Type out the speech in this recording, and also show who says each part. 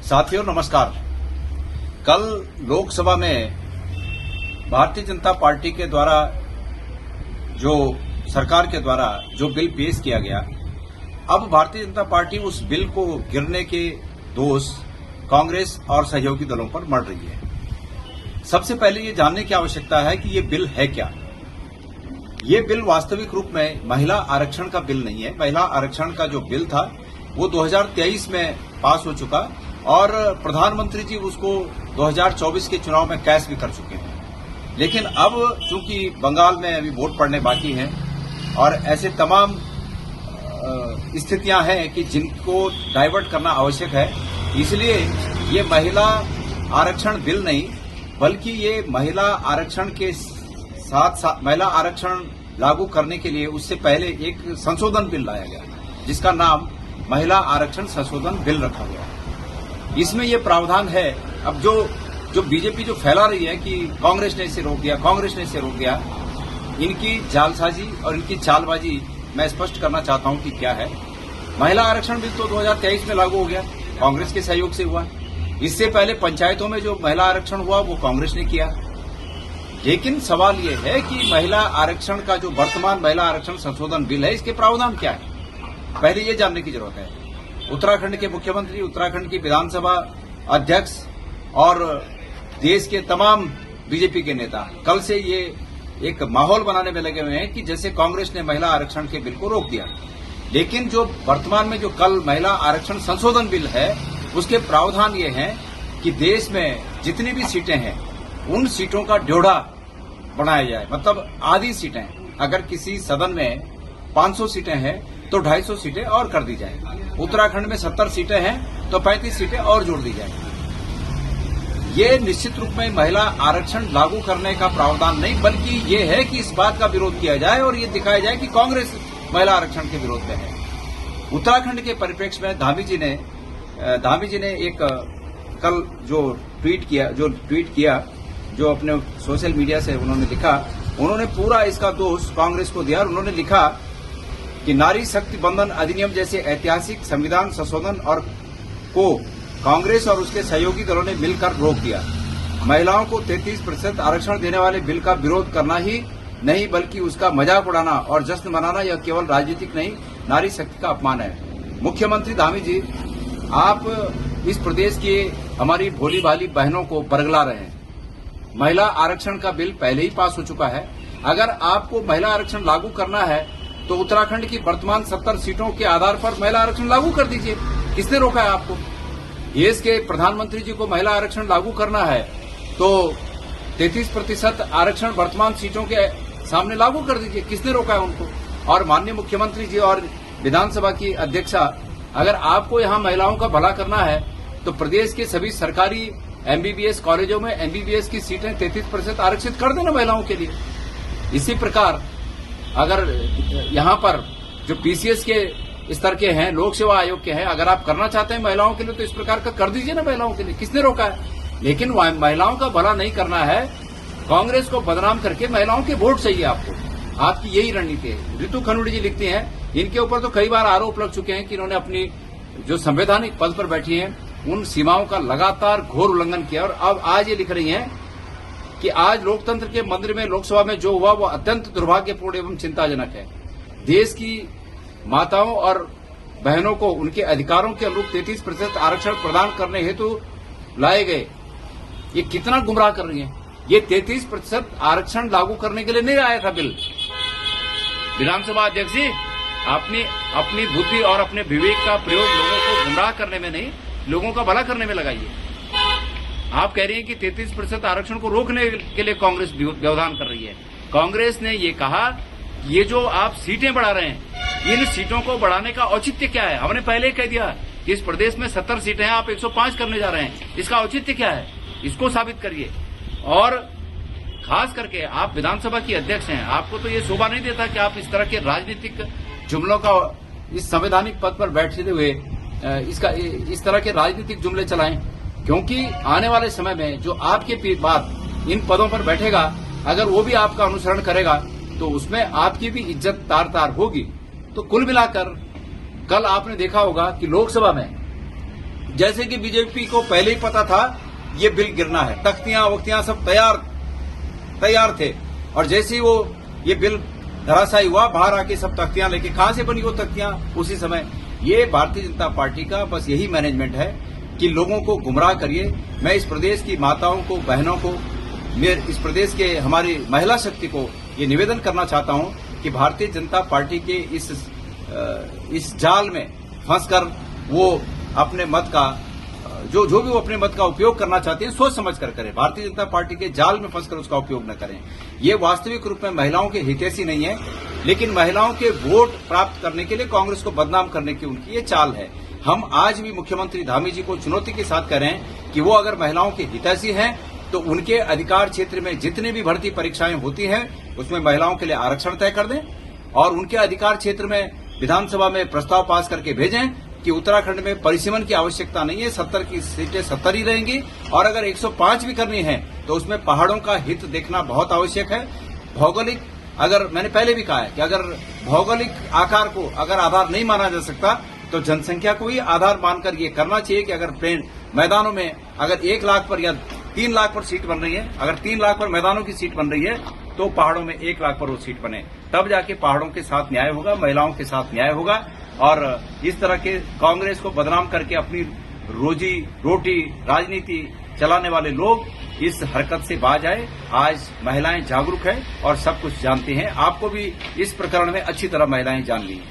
Speaker 1: साथियों नमस्कार। कल लोकसभा में भारतीय जनता पार्टी के द्वारा सरकार के द्वारा जो बिल पेश किया गया, अब भारतीय जनता पार्टी उस बिल को गिरने के दोष कांग्रेस और सहयोगी दलों पर मढ़ रही है। सबसे पहले ये जानने की आवश्यकता है कि ये बिल है क्या। ये बिल वास्तविक रूप में महिला आरक्षण का बिल नहीं है। महिला आरक्षण का जो बिल था वो 2023 में पास हो चुका और प्रधानमंत्री जी उसको 2024 के चुनाव में कैश भी कर चुके हैं। लेकिन अब चूंकि बंगाल में अभी वोट पड़ने बाकी हैं और ऐसे तमाम स्थितियां हैं कि जिनको डाइवर्ट करना आवश्यक है, इसलिए ये महिला आरक्षण बिल नहीं बल्कि ये महिला आरक्षण के साथ महिला आरक्षण लागू करने के लिए उससे पहले एक संशोधन बिल लाया गया जिसका नाम महिला आरक्षण संशोधन बिल रखा गया। इसमें यह प्रावधान है, अब जो बीजेपी जो फैला रही है कि कांग्रेस ने इसे रोक दिया, कांग्रेस ने इसे रोक दिया, इनकी जालसाजी और इनकी चालबाजी मैं स्पष्ट करना चाहता हूं कि क्या है। महिला आरक्षण बिल तो 2023 में लागू हो गया, कांग्रेस के सहयोग से हुआ। इससे पहले पंचायतों में जो महिला आरक्षण हुआ वो कांग्रेस ने किया। लेकिन सवाल ये है कि महिला आरक्षण का जो वर्तमान महिला आरक्षण संशोधन बिल है, इसके प्रावधान क्या है, पहले ये जानने की जरूरत है। उत्तराखंड के मुख्यमंत्री, उत्तराखंड की विधानसभा अध्यक्ष और देश के तमाम बीजेपी के नेता कल से ये एक माहौल बनाने में लगे हुए हैं कि जैसे कांग्रेस ने महिला आरक्षण के बिल को रोक दिया। लेकिन जो वर्तमान में जो कल महिला आरक्षण संशोधन बिल है उसके प्रावधान ये हैं कि देश में जितनी भी सीटें हैं उन सीटों का ड्योढ़ा बढ़ाया जाए। मतलब आधी सीटें, अगर किसी सदन में 500 सीटें हैं तो 250 सीटें और कर दी जाए। उत्तराखंड में 70 सीटें हैं तो 35 सीटें और जोड़ दी जाए। ये निश्चित रूप में महिला आरक्षण लागू करने का प्रावधान नहीं बल्कि ये है कि इस बात का विरोध किया जाए और ये दिखाया जाए कि कांग्रेस महिला आरक्षण के विरोध में है। उत्तराखंड के परिप्रेक्ष्य में धामी जी ने एक कल जो ट्वीट किया जो अपने सोशल मीडिया से उन्होंने लिखा, उन्होंने पूरा इसका दोष कांग्रेस को दिया और उन्होंने लिखा कि नारी शक्ति बंधन अधिनियम जैसे ऐतिहासिक संविधान संशोधन और को कांग्रेस और उसके सहयोगी दलों ने मिलकर रोक दिया। महिलाओं को 33% आरक्षण देने वाले बिल का विरोध करना ही नहीं बल्कि उसका मजाक उड़ाना और जश्न मनाना यह केवल राजनीतिक नहीं, नारी शक्ति का अपमान है। मुख्यमंत्री धामी जी, आप इस प्रदेश की हमारी भोली भाली बहनों को बरगला रहे हैं। महिला आरक्षण का बिल पहले ही पास हो चुका है। अगर आपको महिला आरक्षण लागू करना है तो उत्तराखंड की वर्तमान 70 सीटों के आधार पर महिला आरक्षण लागू कर दीजिए। किसने रोका है आपको? देश के प्रधानमंत्री जी को महिला आरक्षण लागू करना है तो 33% आरक्षण वर्तमान सीटों के सामने लागू कर दीजिए। किसने रोका है उनको? और माननीय मुख्यमंत्री जी और विधानसभा की अध्यक्षा, अगर आपको यहां महिलाओं का भला करना है तो प्रदेश के सभी सरकारी एमबीबीएस कॉलेजों में एमबीबीएस की सीटें 33% आरक्षित कर देना महिलाओं के लिए। इसी प्रकार अगर यहां पर जो पीसीएस के स्तर के हैं, लोक सेवा आयोग के हैं, अगर आप करना चाहते हैं महिलाओं के लिए तो इस प्रकार का कर दीजिए ना महिलाओं के लिए। किसने रोका है? लेकिन महिलाओं का भला नहीं करना है, कांग्रेस को बदनाम करके महिलाओं के वोट चाहिए आपको। आपकी यही रणनीति है। ऋतु खनूड़ी जी लिखती हैं, इनके ऊपर तो कई बार आरोप लग चुके हैं कि इन्होंने अपनी जो संवैधानिक पद पर बैठी हैं उन सीमाओं का लगातार घोर उल्लंघन किया और अब आज ये लिख रही हैं कि आज लोकतंत्र के मंदिर में लोकसभा में जो हुआ वो अत्यंत दुर्भाग्यपूर्ण एवं चिंताजनक है। देश की माताओं और बहनों को उनके अधिकारों के अनुरूप 33% आरक्षण प्रदान करने हेतु लाए गए। ये कितना गुमराह कर रही है। ये 33% आरक्षण लागू करने के लिए नहीं आया था बिल। विधानसभा अध्यक्ष जी, अपनी बुद्धि और अपने विवेक का प्रयोग लोगों को गुमराह करने में नहीं, लोगों का भला करने में लगाइए। आप कह रही हैं कि 33% आरक्षण को रोकने के लिए कांग्रेस व्यवधान कर रही है। कांग्रेस ने ये कहा कि ये जो आप सीटें बढ़ा रहे हैं, इन सीटों को बढ़ाने का औचित्य क्या है? हमने पहले ही कह दिया कि इस प्रदेश में 70 सीटें हैं, आप 105 करने जा रहे हैं। इसका औचित्य क्या है? इसको साबित करिए। और खास करके आप विधानसभा की अध्यक्ष हैं, आपको तो ये शोभा नहीं देता कि आप इस तरह के राजनीतिक जुमलों का इस संवैधानिक पद पर बैठते हुए इस तरह के राजनीतिक जुमले चलाएं, क्योंकि आने वाले समय में जो आपके बाद इन पदों पर बैठेगा, अगर वो भी आपका अनुसरण करेगा तो उसमें आपकी भी इज्जत तार तार होगी। तो कुल मिलाकर कल आपने देखा होगा कि लोकसभा में जैसे कि बीजेपी को पहले ही पता था ये बिल गिरना है, तख्तियां वख्तियां सब तैयार थे, और जैसे ही वो ये बिल धराशायी हुआ, बाहर आके सब तख्तियां लेके, कहां से बनी वो तख्तियां उसी समय। ये भारतीय जनता पार्टी का बस यही मैनेजमेंट है कि लोगों को गुमराह करिए। मैं इस प्रदेश की माताओं को, बहनों को, इस प्रदेश के हमारी महिला शक्ति को ये निवेदन करना चाहता हूं कि भारतीय जनता पार्टी के इस जाल में फंसकर वो अपने मत का जो भी वो अपने मत का उपयोग करना चाहते हैं, सोच समझ कर करें। भारतीय जनता पार्टी के जाल में फंसकर उसका उपयोग न करें। ये वास्तविक रूप में महिलाओं के हितैषी नहीं है, लेकिन महिलाओं के वोट प्राप्त करने के लिए कांग्रेस को बदनाम करने की उनकी ये चाल है। हम आज भी मुख्यमंत्री धामी जी को चुनौती के साथ कह रहे हैं कि वो अगर महिलाओं के हितैषी हैं तो उनके अधिकार क्षेत्र में जितनी भी भर्ती परीक्षाएं होती हैं उसमें महिलाओं के लिए आरक्षण तय कर दें, और उनके अधिकार क्षेत्र में विधानसभा में प्रस्ताव पास करके भेजें कि उत्तराखंड में परिसीमन की आवश्यकता नहीं है, 70 की सीटें 70 ही रहेंगी, और अगर 105 भी करनी है तो उसमें पहाड़ों का हित देखना बहुत आवश्यक है। भौगोलिक, अगर मैंने पहले भी कहा है कि अगर भौगोलिक आकार को अगर आधार नहीं माना जा सकता तो जनसंख्या को ही आधार मानकर ये करना चाहिए कि अगर प्लेन मैदानों में अगर 1 लाख पर या 3 लाख पर सीट बन रही है, अगर 3 लाख पर मैदानों की सीट बन रही है तो पहाड़ों में 1 लाख पर वो सीट बने, तब जाके पहाड़ों के साथ न्याय होगा, महिलाओं के साथ न्याय होगा। और इस तरह के कांग्रेस को बदनाम करके अपनी रोजी रोटी राजनीति चलाने वाले लोग इस हरकत से बाज आए। आज महिलाएं जागरूक है और सब कुछ जानती हैं। आपको भी इस प्रकरण में अच्छी तरह महिलाएं जान ली।